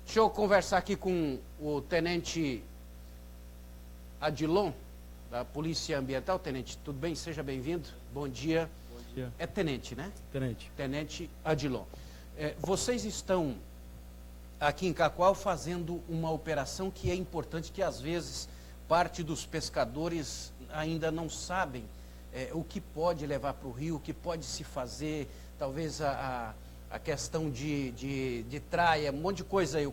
Deixa eu conversar aqui com o Tenente Adilon, da Polícia Ambiental. Tenente, tudo bem? Seja bem-vindo. Bom dia. Bom dia. É Tenente, né? Tenente. Tenente Adilon. Vocês estão aqui em Cacoal fazendo uma operação que é importante, que às vezes parte dos pescadores ainda não sabem o que pode levar para o rio, o que pode se fazer, talvez a questão de traia, um monte de coisa aí.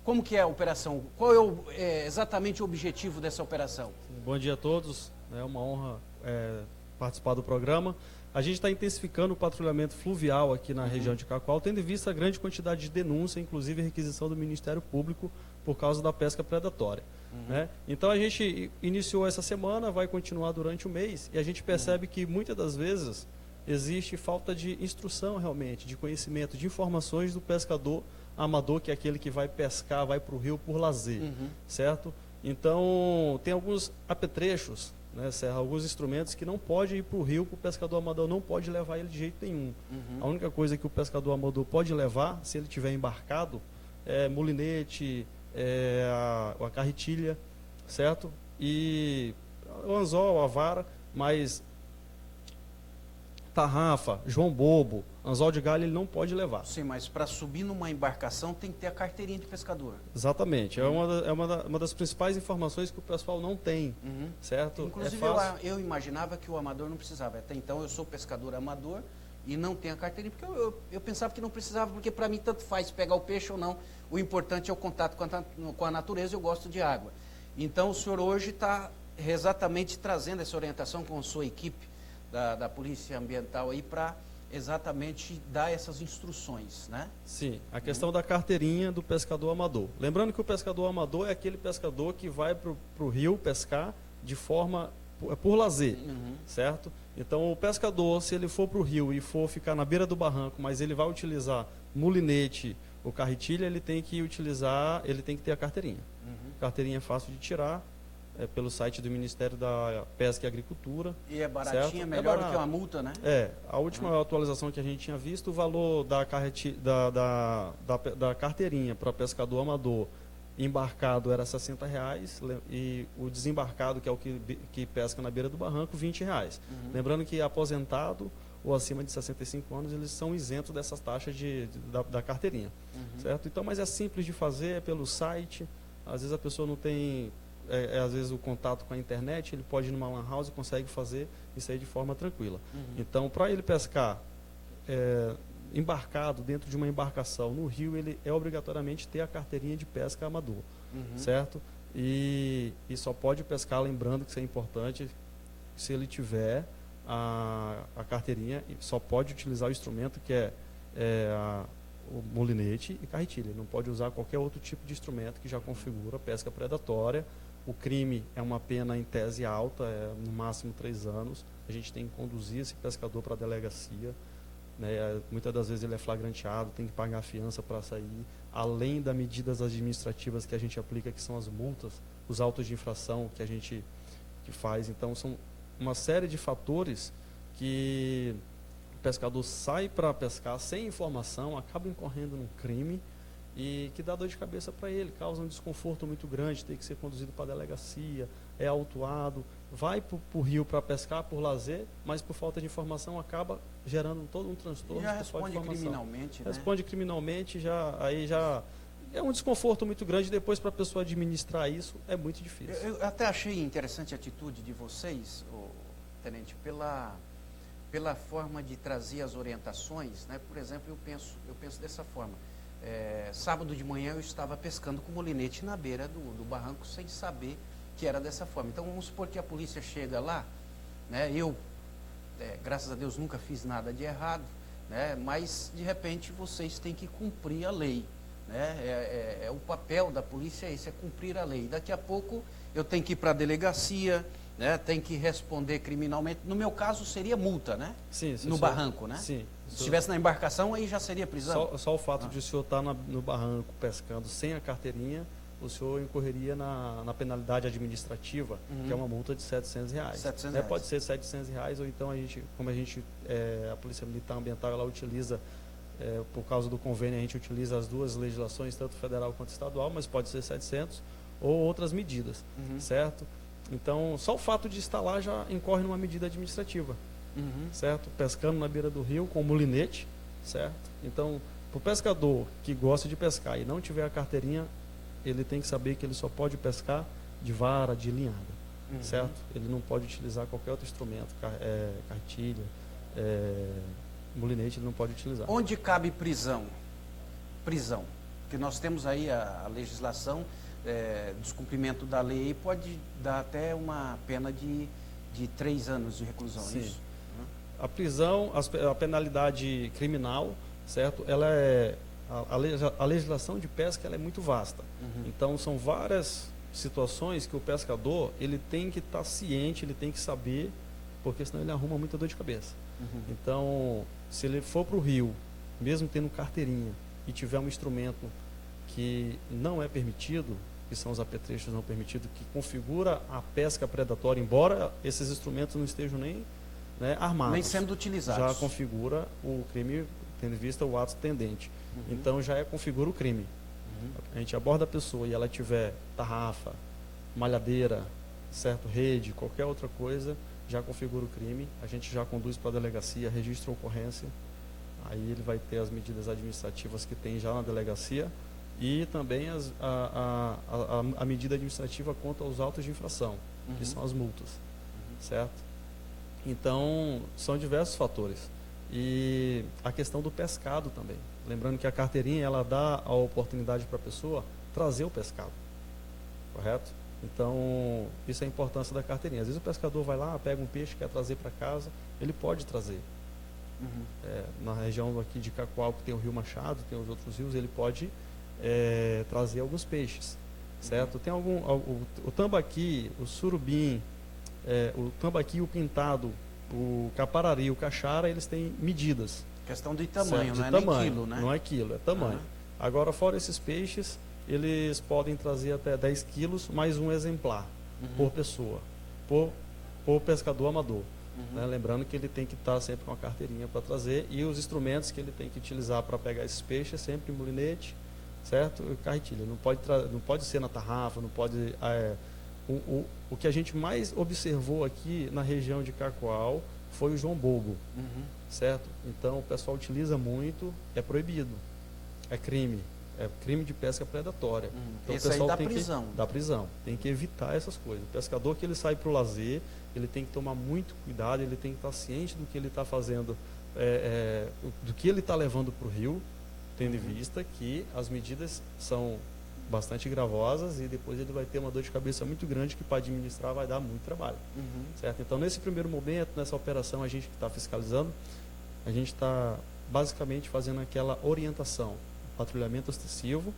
Como que é a operação? Qual é exatamente o objetivo dessa operação? Bom dia a todos. É uma honra participar do programa. A gente está intensificando o patrulhamento fluvial aqui na região de Cacoal, tendo em vista a grande quantidade de denúncia, inclusive a requisição do Ministério Público por causa da pesca predatória. Né? Então a gente iniciou essa semana, vai continuar durante o mês, e a gente percebe que muitas das vezes existe falta de instrução realmente, de conhecimento, de informações do pescador amador, que é aquele que vai pescar, vai para o rio por lazer, certo? Então tem alguns apetrechos, né, alguns instrumentos que não pode ir para o rio, que o pescador amador não pode levar ele de jeito nenhum. A única coisa que o pescador amador pode levar, se ele tiver embarcado, é molinete, a carretilha, certo? E o anzol, a vara, mas tarrafa, João Bobo, anzol de galho ele não pode levar. Sim, mas para subir numa embarcação tem que ter a carteirinha de pescador. Exatamente, é uma das principais informações que o pessoal não tem, certo? Inclusive eu imaginava que o amador não precisava. Até então eu sou pescador amador e não tenho a carteirinha, porque eu pensava que não precisava, porque para mim tanto faz pegar o peixe ou não. O importante é o contato com a natureza, eu gosto de água. Então o senhor hoje está exatamente trazendo essa orientação com a sua equipe da Polícia Ambiental aí para exatamente dar essas instruções, né? Sim, a questão da carteirinha do pescador amador. Lembrando que o pescador amador é aquele pescador que vai para o rio pescar de forma por lazer, certo? Então o pescador, se ele for para o rio e for ficar na beira do barranco, mas ele vai utilizar molinete ou carretilha, ele tem que ter a carteirinha. Carteirinha é fácil de tirar. Pelo site do Ministério da Pesca e Agricultura. E é baratinho, é melhor do que uma multa, né? A última atualização que a gente tinha visto, o valor da carteirinha para pescador amador embarcado era R$60 e o desembarcado, que é o que pesca na beira do barranco, R$20. Lembrando que aposentado ou acima de 65 anos, eles são isentos dessas taxas da carteirinha. Certo? Então, mas é simples de fazer, é pelo site, às vezes a pessoa não tem... às vezes o contato com a internet, ele pode ir numa lan house e consegue fazer isso aí de forma tranquila. Então, para ele pescar embarcado dentro de uma embarcação no rio, ele obrigatoriamente ter a carteirinha de pesca amador, certo? E só pode pescar, lembrando que isso é importante, se ele tiver a carteirinha, só pode utilizar o instrumento que o molinete e carretilha. Ele não pode usar qualquer outro tipo de instrumento que já configura pesca predatória. O crime é uma pena em tese alta, no máximo 3 anos. A gente tem que conduzir esse pescador para a delegacia. Né? Muitas das vezes ele é flagranteado, tem que pagar a fiança para sair. Além das medidas administrativas que a gente aplica, que são as multas, os autos de infração que a gente faz. Então, são uma série de fatores que o pescador sai para pescar sem informação, acaba incorrendo num crime e que dá dor de cabeça para ele, causa um desconforto muito grande, tem que ser conduzido para a delegacia, é autuado, vai para o rio para pescar por lazer, mas por falta de informação acaba gerando todo um transtorno. E já responde criminalmente, né? Responde criminalmente, aí já é um desconforto muito grande. Depois, para a pessoa administrar isso, é muito difícil. Eu até achei interessante a atitude de vocês, Tenente, pela forma de trazer as orientações, né? Por exemplo, eu penso dessa forma. Sábado de manhã eu estava pescando com molinete na beira do barranco sem saber que era dessa forma. Então vamos supor que a polícia chega lá, né? Eu, graças a Deus, nunca fiz nada de errado, né? Mas de repente vocês têm que cumprir a lei, né? O papel da polícia é cumprir a lei. Daqui a pouco eu tenho que ir para a delegacia, né? Tem que responder criminalmente. No meu caso seria multa, né? Sim, no barranco, né? Sim. Se estivesse na embarcação, aí já seria prisão. Só o fato de o senhor estar no barranco pescando sem a carteirinha, o senhor incorreria na penalidade administrativa, que é uma multa de R$700. R$700. Pode ser R$700, ou então a Polícia Militar Ambiental, ela utiliza Por causa do convênio, a gente utiliza as duas legislações, tanto federal quanto estadual, mas pode ser 700 ou outras medidas, certo? Então, só o fato de estar lá já incorre numa medida administrativa, certo? Pescando na beira do rio com molinete, certo? Então, para o pescador que gosta de pescar e não tiver a carteirinha, ele tem que saber que ele só pode pescar de vara, de linhada, certo? Ele não pode utilizar qualquer outro instrumento, cartilha, molinete, ele não pode utilizar. Onde cabe prisão? Prisão. Porque nós temos aí a legislação, descumprimento da lei, pode dar até uma pena de 3 anos de reclusão. Sim. Isso? A prisão, a penalidade criminal, certo? Ela a legislação de pesca ela é muito vasta. Então, são várias situações que o pescador ele tem que estar ciente, ele tem que saber, porque senão ele arruma muita dor de cabeça. Então, se ele for para o rio, mesmo tendo carteirinha, e tiver um instrumento que não é permitido, que são os apetrechos não permitidos, que configura a pesca predatória, embora esses instrumentos não estejam nem armados. Nem sendo utilizados. Já configura o crime, tendo em vista o ato tendente. Então, já configura o crime. A gente aborda a pessoa e ela tiver tarrafa, malhadeira, certo, rede, qualquer outra coisa, já configura o crime, a gente já conduz para a delegacia, registra a ocorrência, aí ele vai ter as medidas administrativas que tem já na delegacia e também a medida administrativa quanto aos autos de infração, que são as multas, certo? Então, são diversos fatores. E a questão do pescado também. Lembrando que a carteirinha, ela dá a oportunidade para a pessoa trazer o pescado, correto? Então, isso é a importância da carteirinha. Às vezes o pescador vai lá, pega um peixe, quer trazer para casa, ele pode trazer. Na região aqui de Cacoal, que tem o Rio Machado, tem os outros rios, ele pode trazer alguns peixes, certo? Tem o tambaqui, o surubim, o tambaqui, o pintado, o caparari, o caixara, eles têm medidas. Questão de tamanho, certo? não é tamanho, nem quilo, né? Não é quilo, é tamanho. Agora, fora esses peixes, eles podem trazer até 10 quilos mais um exemplar por pessoa, por pescador amador. Lembrando que ele tem que estar sempre com a carteirinha para trazer e os instrumentos que ele tem que utilizar para pegar esses peixes, sempre molinete, certo? E carretilha. Não pode ser na tarrafa, não pode... O que a gente mais observou aqui na região de Cacoal foi o João Bobo, certo? Então o pessoal utiliza muito, é proibido, é crime de pesca predatória. Então, esse o pessoal aí dá tem prisão. Dá prisão, tem que evitar essas coisas. O pescador que ele sai para o lazer, ele tem que tomar muito cuidado, ele tem que estar ciente do que ele está fazendo, do que ele está levando para o rio, tendo em vista que as medidas são bastante gravosas e depois ele vai ter uma dor de cabeça muito grande que para administrar vai dar muito trabalho, certo? Então, nesse primeiro momento, nessa operação, a gente que está fiscalizando, a gente está basicamente fazendo aquela orientação, patrulhamento ostensivo,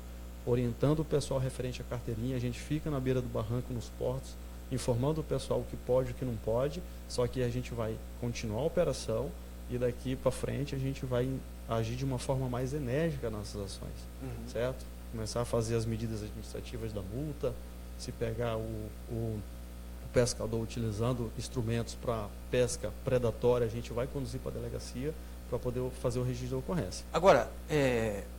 orientando o pessoal referente à carteirinha, a gente fica na beira do barranco, nos portos, informando o pessoal o que pode e o que não pode, só que a gente vai continuar a operação e daqui para frente a gente vai agir de uma forma mais enérgica nas nossas ações, certo? Começar a fazer as medidas administrativas da multa, se pegar o pescador utilizando instrumentos para pesca predatória, a gente vai conduzir para a delegacia para poder fazer o registro da ocorrência. Agora,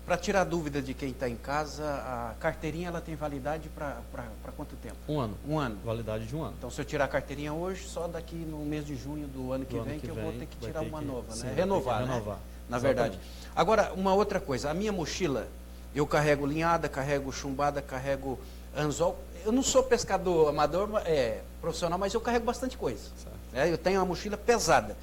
para tirar a dúvida de quem está em casa, a carteirinha ela tem validade para quanto tempo? 1 ano. 1 ano. Validade de 1 ano. Então, se eu tirar a carteirinha hoje, só daqui no mês de junho do ano que vem, eu vou ter que tirar uma nova, né? Renovar, né? Na verdade. Agora, uma outra coisa, a minha mochila, eu carrego linhada, carrego chumbada, carrego anzol. Eu não sou pescador amador, profissional, mas eu carrego bastante coisa. Eu tenho uma mochila pesada.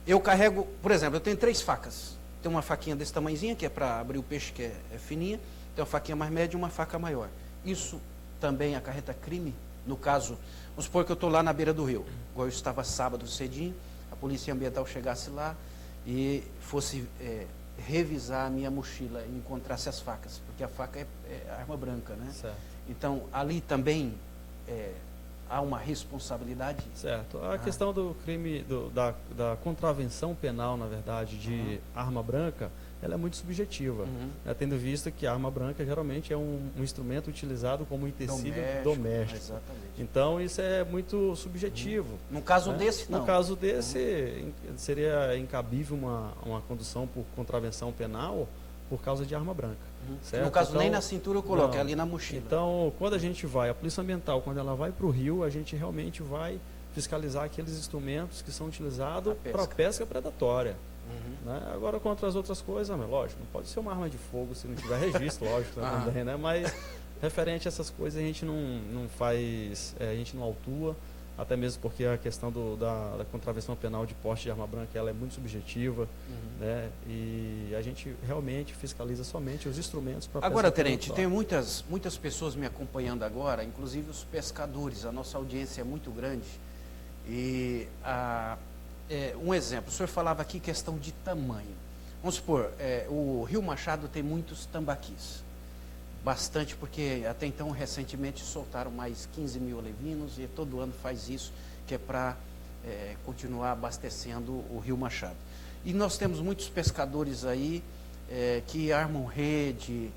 Eu carrego, por exemplo, eu tenho 3 facas. Tem uma faquinha desse tamanhozinho, que é para abrir o peixe, que é fininha. Tem uma faquinha mais média e uma faca maior. Isso também acarreta crime? No caso, vamos supor que eu estou lá na beira do rio. Igual eu estava sábado cedinho, a polícia ambiental chegasse lá e fosse revisar a minha mochila e encontrasse as facas. Porque a faca é arma branca, né? Certo. Então, ali também há uma responsabilidade? Certo. A questão do crime, da contravenção penal, na verdade, de arma branca, ela é muito subjetiva, né? Tendo visto que a arma branca geralmente é um instrumento utilizado como um tecido doméstico. Exatamente. Então isso é muito subjetivo. No caso né? desse, não. No caso desse, seria incabível uma condução por contravenção penal por causa de arma branca. Certo? No caso, então, nem na cintura eu coloco, não. é ali na mochila. Então, quando a gente vai, a Polícia Ambiental, quando ela vai para o rio, a gente realmente vai fiscalizar aqueles instrumentos que são utilizados para pesca predatória. Né? Agora, contra as outras coisas, lógico, não pode ser uma arma de fogo se não tiver registro, lógico, também, né? Mas referente a essas coisas a gente não faz, a gente não autua, até mesmo porque a questão da contravenção penal de porte de arma branca ela é muito subjetiva, né? E a gente realmente fiscaliza somente os instrumentos para pesca. Agora, Tenente, tem muitas pessoas me acompanhando agora, inclusive os pescadores, a nossa audiência é muito grande. E um exemplo, o senhor falava aqui questão de tamanho. Vamos supor, o Rio Machado tem muitos tambaquis. Bastante, porque até então, recentemente, soltaram mais 15 mil alevinos e todo ano faz isso, que é para continuar abastecendo o Rio Machado. E nós temos muitos pescadores aí que armam rede,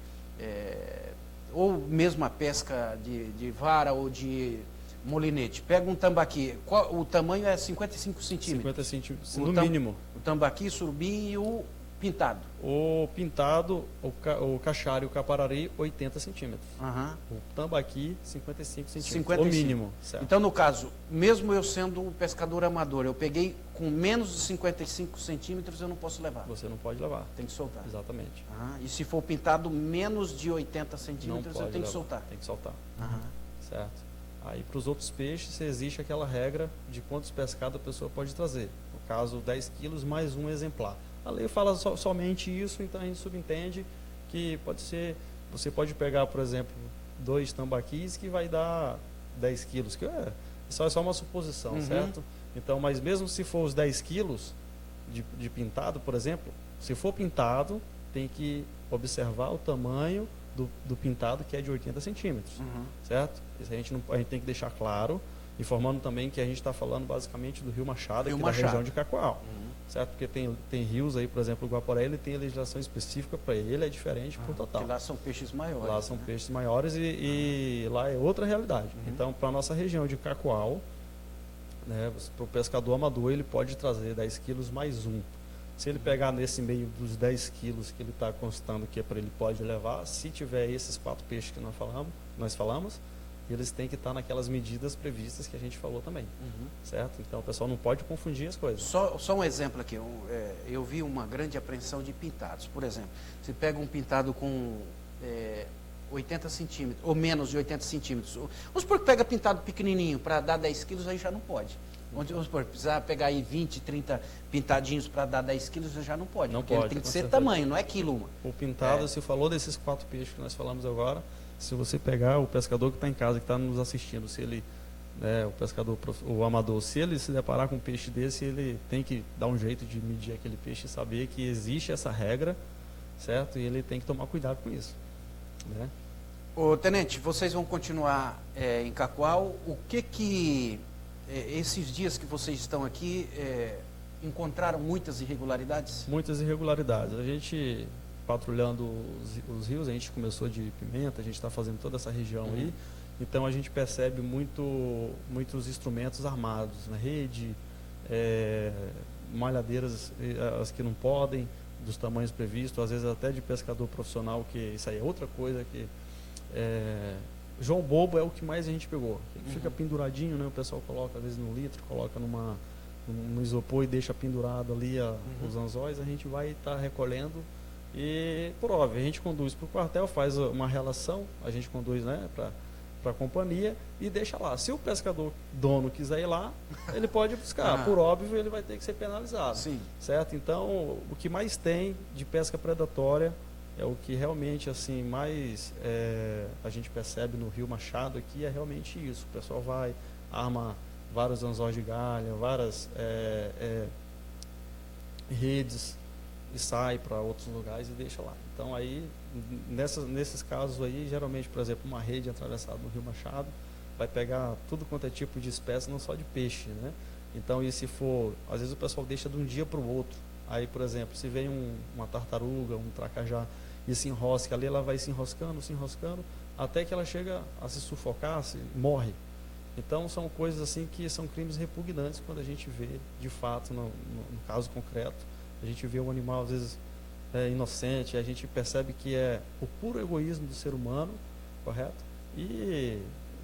ou mesmo a pesca de vara ou de molinete. Pega um tambaqui, o tamanho é 55 centímetros. 50 centímetros, no mínimo. O tambaqui, surubim e o pintado. O pintado, o cachara e o caparari, 80 centímetros. O tambaqui, 55 centímetros, o mínimo. Certo. Então, no caso, mesmo eu sendo um pescador amador, eu peguei com menos de 55 centímetros, eu não posso levar. Você não pode levar. Tem que soltar. Exatamente. E se for pintado menos de 80 centímetros, eu tenho que soltar. Tem que soltar. Certo. Aí, para os outros peixes, existe aquela regra de quantos pescados a pessoa pode trazer. No caso, 10 quilos mais um exemplar. A lei fala somente isso, então a gente subentende que você pode pegar, por exemplo, 2 tambaquis que vai dar 10 quilos, que é só uma suposição, certo? Então, mas mesmo se for os 10 quilos de pintado, por exemplo, se for pintado, tem que observar o tamanho do pintado, que é de 80 centímetros, certo? Isso a gente tem que deixar claro, informando também que a gente está falando basicamente do Rio Machado, aqui da região de Cacoal. Certo? Porque tem rios aí, por exemplo, o Guaporé, ele tem a legislação específica para ele, é diferente por total. Porque lá são peixes maiores. Lá são peixes maiores e lá é outra realidade. Então, para a nossa região de Cacoal, né, para o pescador amador, ele pode trazer 10 quilos mais um. Se ele pegar nesse meio dos 10 quilos que ele está constando que é para ele pode levar, se tiver esses 4 peixes que nós falamos, eles têm que estar naquelas medidas previstas que a gente falou também, certo? Então o pessoal não pode confundir as coisas. Só um exemplo aqui, eu vi uma grande apreensão de pintados. Por exemplo, você pega um pintado com 80 centímetros, ou menos de 80 centímetros. Vamos supor que pega pintado pequenininho, para dar 10 quilos, aí já não pode. Vamos supor, precisar pegar aí 20, 30 pintadinhos para dar 10 quilos, já não pode. Não porque pode, ele tem que ser certeza. Tamanho, não é quilo. O pintado, se falou desses 4 peixes que nós falamos agora, se você pegar o pescador que está em casa, que está nos assistindo, se ele, o pescador, o amador, se ele se deparar com um peixe desse, ele tem que dar um jeito de medir aquele peixe e saber que existe essa regra, certo? E ele tem que tomar cuidado com isso, né? Ô, Tenente, vocês vão continuar em Cacoal. O que esses dias que vocês estão aqui, encontraram muitas irregularidades? Muitas irregularidades. A gente, patrulhando os rios, a gente começou de Pimenta, a gente está fazendo toda essa região aí, então a gente percebe muitos instrumentos armados, na rede, malhadeiras, as que não podem, dos tamanhos previstos, às vezes até de pescador profissional, que isso aí é outra coisa que... João Bobo é o que mais a gente pegou. Ele fica penduradinho, né? O pessoal coloca às vezes no litro, coloca no isopor e deixa pendurado ali os anzóis, a gente vai estar recolhendo e, por óbvio, a gente conduz para o quartel, faz uma relação, a gente conduz, né, para a companhia e deixa lá. Se o pescador dono quiser ir lá, ele pode buscar. Por óbvio, ele vai ter que ser penalizado. Sim. Certo? Então, o que mais tem de pesca predatória é o que realmente assim mais a gente percebe no Rio Machado aqui, é realmente isso. O pessoal vai, arma vários anzóis de galha, várias redes e sai para outros lugares e deixa lá. Então aí, nesses casos aí, geralmente, por exemplo, uma rede atravessada no Rio Machado vai pegar tudo quanto é tipo de espécie, não só de peixe, né? Então, e se for, às vezes o pessoal deixa de um dia para o outro Aí, por exemplo, se vem uma tartaruga, um tracajá e se enrosca ali, ela vai se enroscando, até que ela chega a se sufocar, morre. Então, são coisas assim que são crimes repugnantes quando a gente vê, de fato, no caso concreto, a gente vê um animal, às vezes, inocente, a gente percebe que é o puro egoísmo do ser humano, correto? E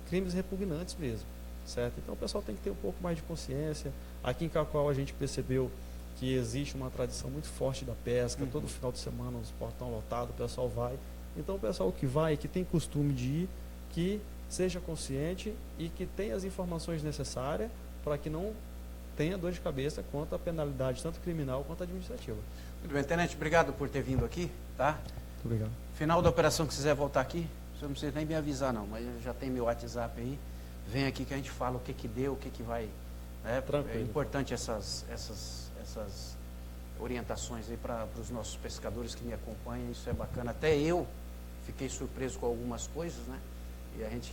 crimes repugnantes mesmo, certo? Então, o pessoal tem que ter um pouco mais de consciência. Aqui em Cacoal a gente percebeu que existe uma tradição muito forte da pesca, todo final de semana os portões lotados, o pessoal vai. Então, o pessoal que vai, que tem costume de ir, que seja consciente e que tenha as informações necessárias para que não tenha dor de cabeça quanto à penalidade, tanto criminal quanto administrativa. Muito bem, tenente, obrigado por ter vindo aqui, tá? Muito obrigado. Final da operação, que quiser voltar aqui, você não precisa nem me avisar não, mas já tem meu WhatsApp aí, vem aqui que a gente fala o que deu, o que vai... Né? É importante essas orientações aí para os nossos pescadores que me acompanham, isso é bacana. Até eu fiquei surpreso com algumas coisas, né? E a gente,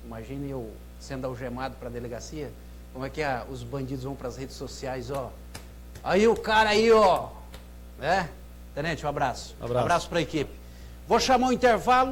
imagine eu sendo algemado para a delegacia, como é que os bandidos vão para as redes sociais, ó. Aí o cara aí, ó. Né? Tenente, um abraço. Abraço para a equipe. Vou chamar o intervalo.